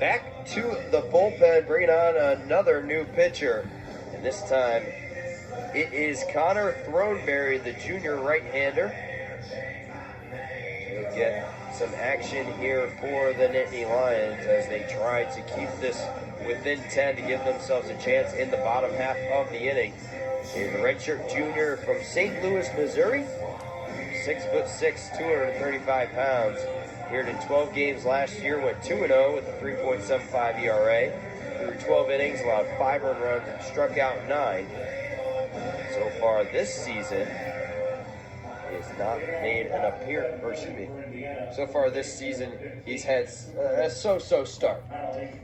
back to the bullpen, bringing on another new pitcher. And this time, it is Connor Throneberry, the junior right-hander. He'll get some action here for the Nittany Lions as they try to keep this within 10 to give themselves a chance in the bottom half of the inning. He's a redshirt junior from St. Louis, Missouri. 6'6", 235 pounds. Appeared in 12 games last year, went 2-0 with a 3.75 ERA. Through 12 innings, allowed 5 earned runs and struck out 9. So far this season, he has not made an appearance, so far this season, he's had a so-so start.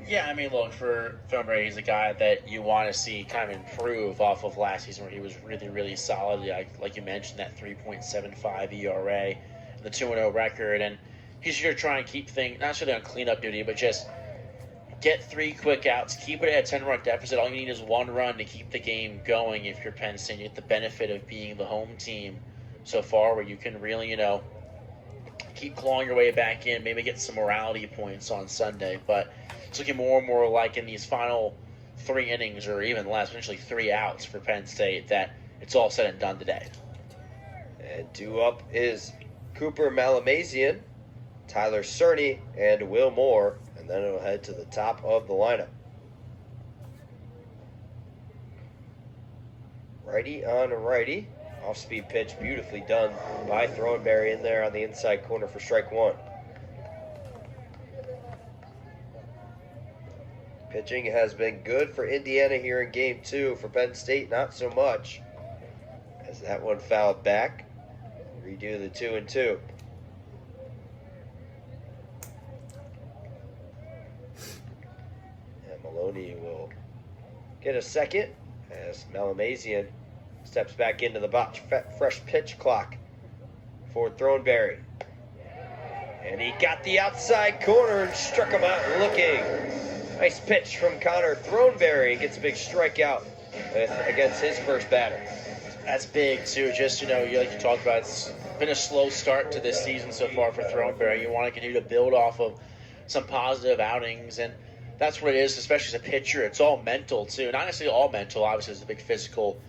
Yeah, I mean, look, for Throneberry, he's a guy that you want to see kind of improve off of last season where he was really, really solid. Like you mentioned, that 3.75 ERA, the 2-0 record, and he's here to try and keep things, not necessarily on cleanup duty, but just get 3 quick outs, keep it at a 10-run deficit. All you need is 1 run to keep the game going if you're Penn State. You get the benefit of being the home team so far where you can really, keep clawing your way back in, maybe get some morality points on Sunday. But it's looking more and more like in these final 3 innings or even less, potentially 3 outs for Penn State, that it's all said and done today. And due up is Cooper Malamazian, Tyler Cerny, and Will Moore, and then it'll head to the top of the lineup. Righty on righty. Off-speed pitch, beautifully done by Throneberry in there on the inside corner for strike 1. Pitching has been good for Indiana here in Game 2. For Penn State, not so much, as that one fouled back. Redo the 2-2. And Maloney will get a second as Malamazian steps back into the box. Fresh pitch clock for Throneberry. And he got the outside corner and struck him out looking. Nice pitch from Connor Throneberry. Gets a big strikeout against his first batter. That's big, too. Just, like you talked about, it's been a slow start to this season so far for Throneberry. You want to continue to build off of some positive outings, and that's what it is, especially as a pitcher. It's all mental, too. Not necessarily all mental. Obviously, it's a big physical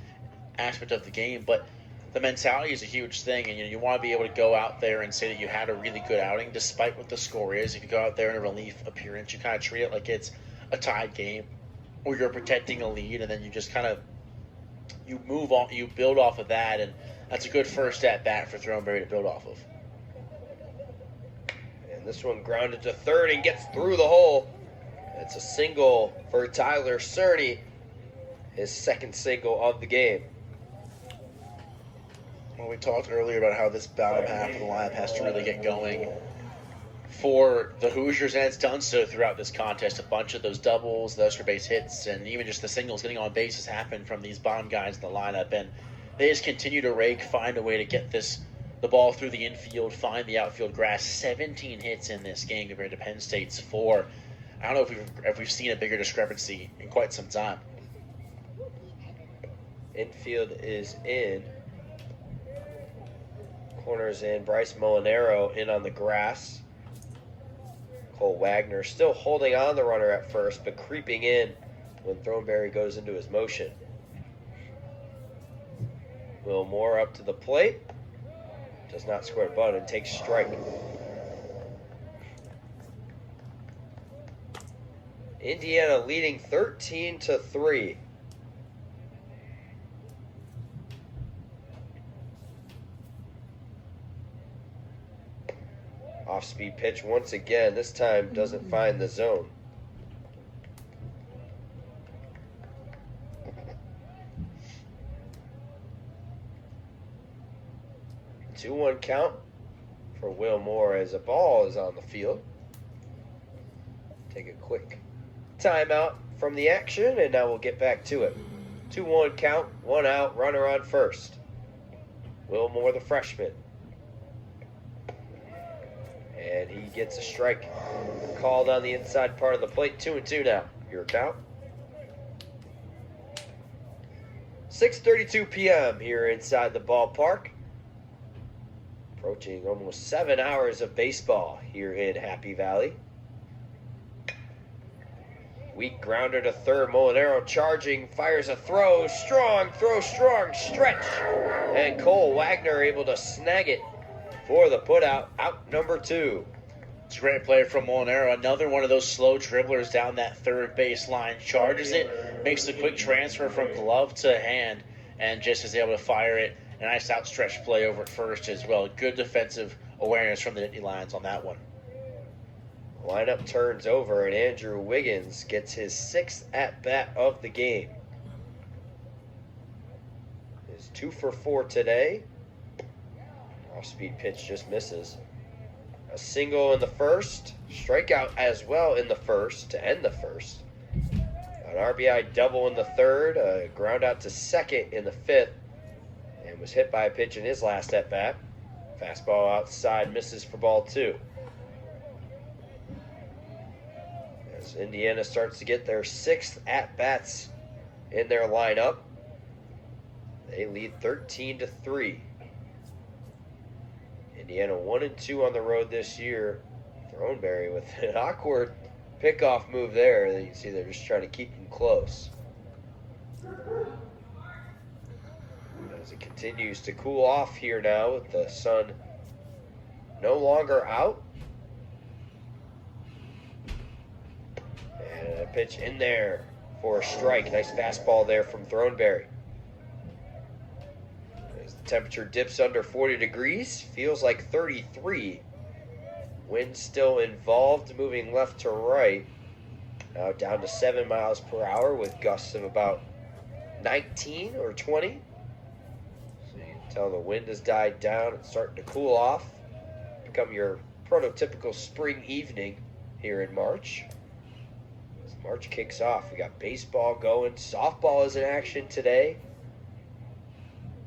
aspect of the game, but the mentality is a huge thing, and you want to be able to go out there and say that you had a really good outing despite what the score is. If you go out there in a relief appearance, you kind of treat it like it's a tied game or you're protecting a lead, and then you just kind of you move on, you build off of that, and that's a good first at bat for Throneberry to build off of. And this one grounded to third and gets through the hole. It's a single for Tyler Cerny, his second single of the game. Well, we talked earlier about how this bottom half of the lineup has to really get going for the Hoosiers, and it's done so throughout this contest. A bunch of those doubles, the extra base hits, and even just the singles getting on base has happened from these bottom guys in the lineup, and they just continue to rake, find a way to get the ball through the infield, find the outfield grass. 17 hits in this game compared to Penn State's 4. I don't know if we've seen a bigger discrepancy in quite some time. Infield is in. Corners in. Bryce Molinaro in on the grass. Cole Wagner still holding on the runner at first, but creeping in when Throneberry goes into his motion. Will Moore up to the plate. Does not square the butt and takes strike. Indiana leading 13-3. Off-speed pitch once again. This time doesn't find the zone. Two 2-1 count for Will Moore as a ball is on the field. Take a quick timeout from the action, and now we'll get back to it. 2-1 count, 1 out, runner on first. Will Moore, the freshman. And he gets a strike called on the inside part of the plate. 2-2 now. Your count. 6:32 p.m. here inside the ballpark. Approaching almost 7 hours of baseball here in Happy Valley. Weak grounder to third. Molinaro charging, fires a throw strong, stretch. And Cole Wagner able to snag it for the putout, out number 2. It's a great play from Molinaro. Another one of those slow dribblers down that third base line. Charges it, makes the quick transfer from glove to hand, and just is able to fire it. A nice outstretched play over at first as well. Good defensive awareness from the Nittany Lions on that one. Lineup turns over, and Andrew Wiggins gets his 6th at-bat of the game. Is 2 for 4 today. Off-speed pitch just misses. A single in the first. Strikeout as well in the first to end the first. An RBI double in the third. A ground out to second in the 5th. And was hit by a pitch in his last at-bat. Fastball outside, misses for ball 2. As Indiana starts to get their 6th at-bats in their lineup. They lead 13-3. Indiana 1-2 on the road this year. Throneberry with an awkward pickoff move there. You can see they're just trying to keep them close. As it continues to cool off here now with the sun no longer out. And a pitch in there for a strike. Nice fastball there from Throneberry. As the temperature dips under 40 degrees, feels like 33. Wind still involved, moving left to right. Now down to 7 miles per hour with gusts of about 19 or 20. So you can tell the wind has died down. It's starting to cool off. Become your prototypical spring evening here in March. As March kicks off, we got baseball going. Softball is in action today.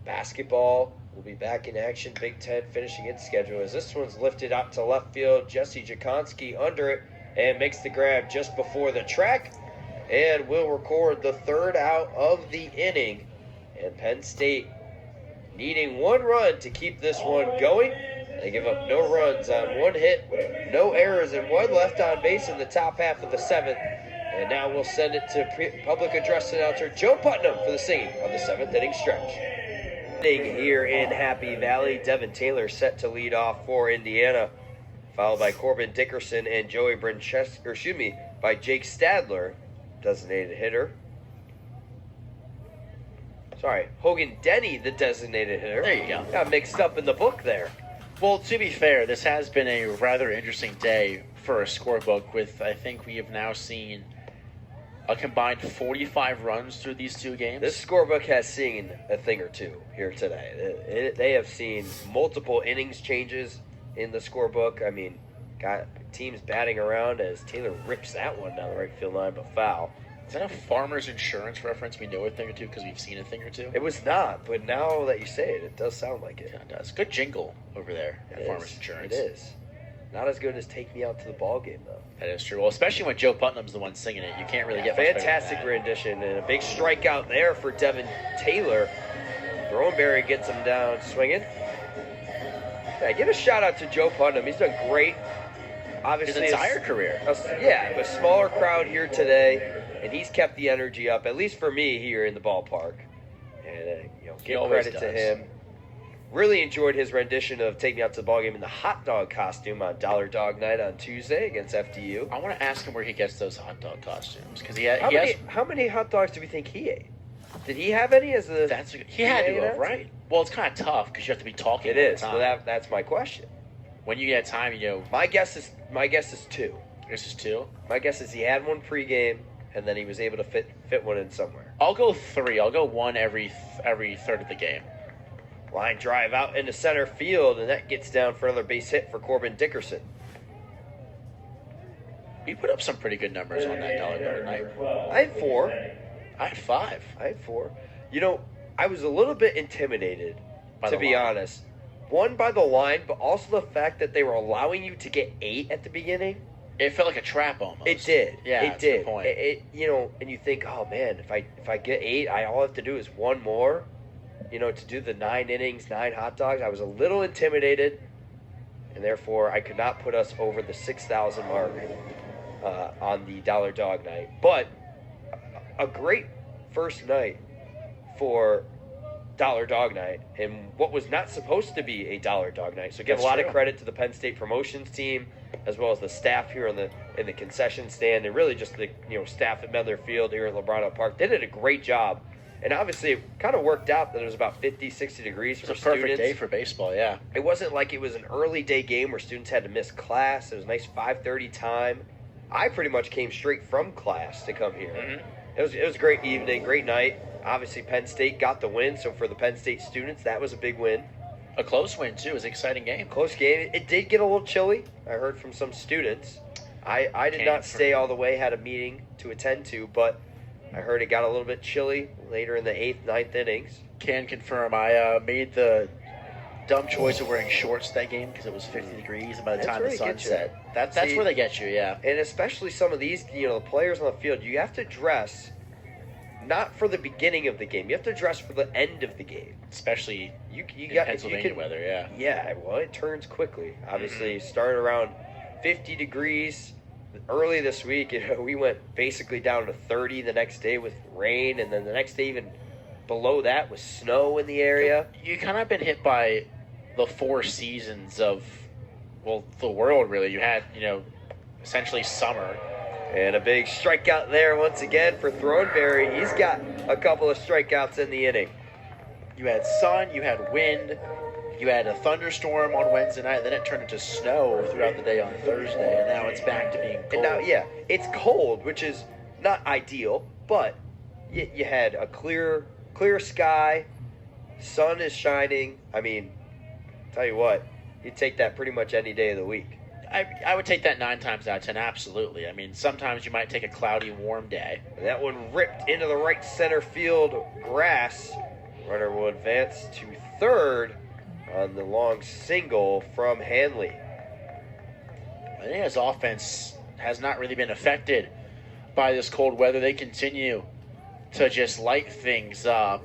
Basketball will be back in action. Big Ten finishing its schedule as this one's lifted out to left field. Jesse Jakonski under it and makes the grab just before the track and will record the 3rd out of the inning. And Penn State needing 1 run to keep this one going. They give up no runs on 1 hit, no errors, and 1 left on base in the top half of the 7th. And now we'll send it to public address announcer Joe Putnam for the singing of the 7th inning stretch. Here in Happy Valley, Devin Taylor set to lead off for Indiana, followed by Corbin Dickerson and Joey by Jake Stadler, designated hitter. Sorry, Hogan Denny, the designated hitter. There you go. Got mixed up in the book there. Well, to be fair, this has been a rather interesting day for a scorebook with, I think we have now seen a combined 45 runs through these 2 games. This scorebook has seen a thing or two here today. They have seen multiple innings changes in the scorebook. I mean, got teams batting around as Taylor rips that one down the right field line, but foul. Is that a Farmer's Insurance reference? We know a thing or two because we've seen a thing or two? It was not, but now that you say it, it does sound like it. Yeah, it does. Good jingle over there at Farmer's Insurance. It is. Not as good as Take Me Out to the Ball Game, though. That is true. Well, especially when Joe Putnam's the one singing it. You can't really get much better than fantastic that. rendition and a big strikeout there for Devin Taylor. Throneberry gets him down swinging. Yeah, give a shout out to Joe Putnam. He's done great. Obviously, his entire career. A smaller crowd here today, and he's kept the energy up, at least for me here in the ballpark. And give credit to him. Really enjoyed his rendition of Take Me Out to the Ballgame in the hot dog costume on Dollar Dog Night on Tuesday against FDU. I want to ask him where he gets those hot dog costumes because how many hot dogs do we think he ate? Did he have any as a? He had to have, right? Well, it's kind of tough because you have to be talking. It is. Well, that's my question. When you get time, My guess is 2. This is 2. My guess is he had one pregame, and then he was able to fit one in somewhere. I'll go 3. I'll go 1 every third of the game. Line drive out into center field, and that gets down for another base hit for Corbin Dickerson. He put up some pretty good numbers on that Dollar Night. I had 4. I had 5. I had 4. I was a little bit intimidated, to be honest. One, by the line, but also the fact that they were allowing you to get 8 at the beginning. It felt like a trap almost. It did. Yeah, it did. The point. And you think, oh man, if I get 8, all I have to do is 1 more. To do the 9 innings, 9 hot dogs. I was a little intimidated, and therefore I could not put us over the 6,000 mark. on the Dollar Dog Night. But a great first night for Dollar Dog Night, and what was not supposed to be a Dollar Dog Night. So give a lot of credit to the Penn State promotions team, as well as the staff here in the concession stand, and really just the staff at Medler Field here at LeBron Park. They did a great job, and obviously it kind of worked out that it was about 50, 60 degrees for students. It's a perfect day for baseball, yeah. It wasn't like it was an early day game where students had to miss class. It was a nice 5:30 time. I pretty much came straight from class to come here. Mm-hmm. It was a great evening, great night. Obviously, Penn State got the win, so for the Penn State students, that was a big win. A close win, too. It was an exciting game. Close game. It did get a little chilly. I heard from some students. I did not stay all the way, had a meeting to attend to, but I heard it got a little bit chilly later in the 8th, 9th innings. Can confirm. I made the dumb choice of wearing shorts that game because it was 50 degrees, and by the time the sun set, that's where they get you, yeah. And especially some of these, the players on the field, you have to dress not for the beginning of the game. You have to dress for the end of the game. Especially in Pennsylvania weather, yeah. Yeah, well, it turns quickly. Obviously, started around 50 degrees early this week. We went basically down to 30 the next day with rain, and then the next day even below that with snow in the area. You kind of been hit by the four seasons of, the world, really. You had, essentially summer. And a big strikeout there once again for Throneberry. He's got a couple of strikeouts in the inning. You had sun, you had wind, you had a thunderstorm on Wednesday night, then it turned into snow throughout the day on Thursday, and now it's back to being cold. And now, yeah, it's cold, which is not ideal, but you had a clear sky, sun is shining. I mean, tell you what, you'd take that pretty much any day of the week. I would take that 9 times out of 10, absolutely. I mean, sometimes you might take a cloudy, warm day. And that one ripped into the right center field grass. Runner will advance to third on the long single from Hanley. I think his offense has not really been affected by this cold weather. They continue to just light things up.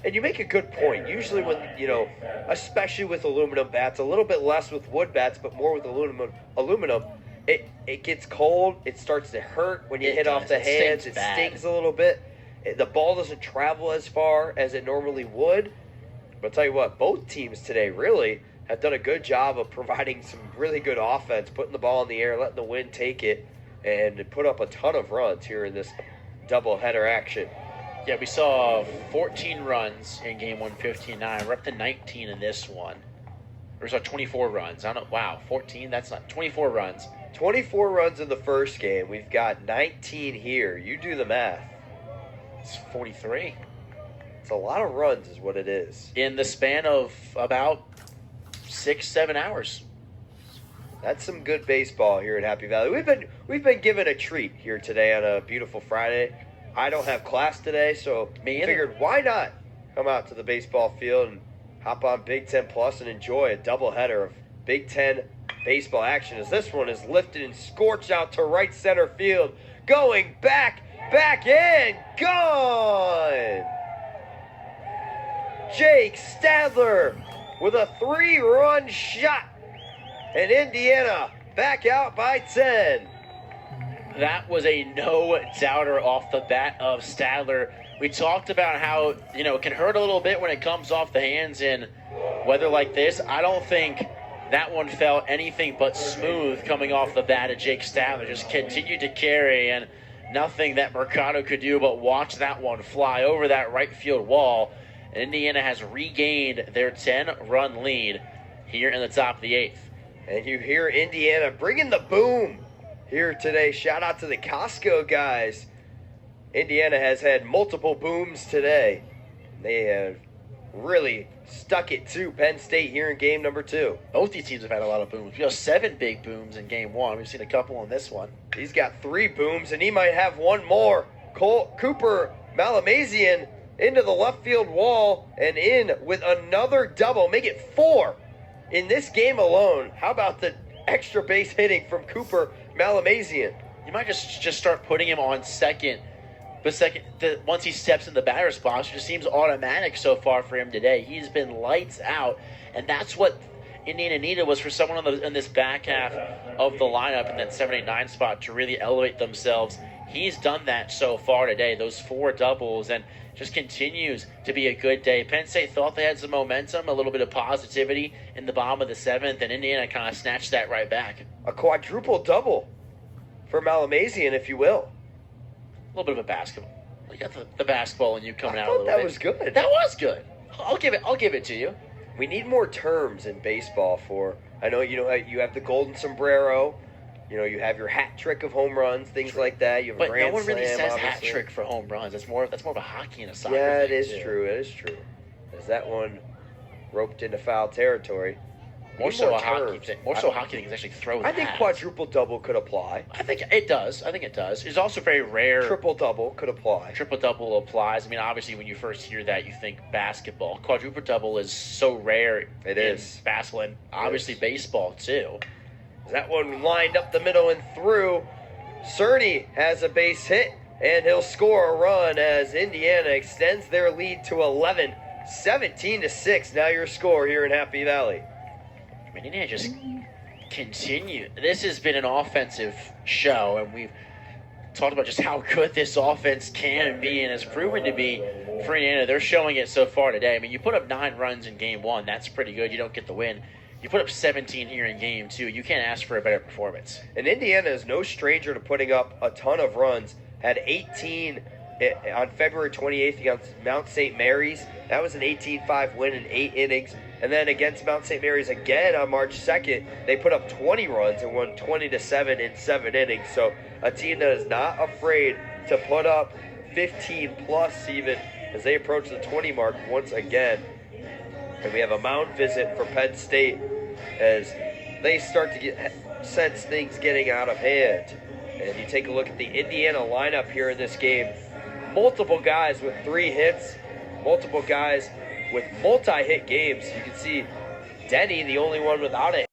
And you make a good point. Usually when, especially with aluminum bats, a little bit less with wood bats, but more with aluminum, it gets cold. It starts to hurt when you hit off the hands. It stings a little bit. The ball doesn't travel as far as it normally would. But I'll tell you what, both teams today really have done a good job of providing some really good offense, putting the ball in the air, letting the wind take it, and put up a ton of runs here in this doubleheader action. Yeah, we saw 14 runs in game 1, 15-9. We're up to 19 in this one. Or we saw 24 runs. I don't know. Wow, 14? That's not 24 runs. 24 runs in the first game. We've got 19 here. You do the math. It's 43. It's a lot of runs is what it is. In the span of about 6-7 hours. That's some good baseball here at Happy Valley. We've been given a treat here today on a beautiful Friday. I don't have class today, so figured why not come out to the baseball field and hop on Big Ten Plus and enjoy a doubleheader of Big Ten baseball action, as this one is lifted and scorched out to right center field, going back in, gone! Jake Stadler with a 3-run shot, and Indiana back out by 10. That was a no-doubter off the bat of Stadler. We talked about how, it can hurt a little bit when it comes off the hands in weather like this. I don't think that one felt anything but smooth coming off the bat of Jake Stadler. Just continued to carry, and nothing that Mercado could do but watch that one fly over that right field wall. And Indiana has regained their 10-run lead here in the top of the 8th. And you hear Indiana bringing the boom here today. Shout out to the Costco guys. Indiana has had multiple booms today. They have really stuck it to Penn State here in game number 2. Both these teams have had a lot of booms. We have 7 big booms in game 1. We've seen a couple in this one. He's got 3 booms, and he might have one more. Cooper Malamazian into the left field wall and in with another double. Make it 4 in this game alone. How about the extra base hitting from Cooper Malamazian? You might just start putting him on second. But once he steps in the batter's box, it just seems automatic so far for him today. He's been lights out, and that's what Indiana needed was for someone in this back half of the lineup in that 7, 8, 9 spot to really elevate themselves. He's done that so far today, those 4 doubles, and just continues to be a good day. Penn State thought they had some momentum, a little bit of positivity in the bottom of the 7th, and Indiana kind of snatched that right back. A quadruple double for Malamazian, if you will. A little bit of a basketball. You got the basketball and you coming out a little bit. That was good. That was good. I'll give it to you. We need more terms in baseball for. I know you have the golden sombrero. You have your hat trick of home runs, things like that. You have a grand no one really slam, says obviously. hat trick for home runs. That's more of a hockey and a soccer. Yeah, it thing, is too. true. It is true. Is that one roped into foul territory? More so terms. hockey thing is actually throw. I think quadruple double could apply. I think it does. It's also very rare. Triple double could apply. Triple double applies. I mean, obviously, when you first hear that, you think basketball. Quadruple double is so rare. It is basketball and obviously baseball too. That one lined up the middle and through. Cerny has a base hit, and he'll score a run as Indiana extends their lead to 11, 17-6. Now your score here in Happy Valley. I mean, Indiana just continue. This has been an offensive show, and we've talked about just how good this offense can be and has proven to be for Indiana. They're showing it so far today. I mean, you put up 9 runs in game 1. That's pretty good. You don't get the win. You put up 17 here in game 2. You can't ask for a better performance. And Indiana is no stranger to putting up a ton of runs. Had 18 on February 28th against Mount St. Mary's. That was an 18-5 win in 8 innings. And then against Mount St. Mary's again on March 2nd, they put up 20 runs and won 20-7 in 7 innings. So a team that is not afraid to put up 15+ even as they approach the 20 mark once again. And we have a mound visit for Penn State as they start to sense things getting out of hand. And you take a look at the Indiana lineup here in this game. Multiple guys with 3 hits, multiple guys with multi-hit games. You can see Denny, the only one without it.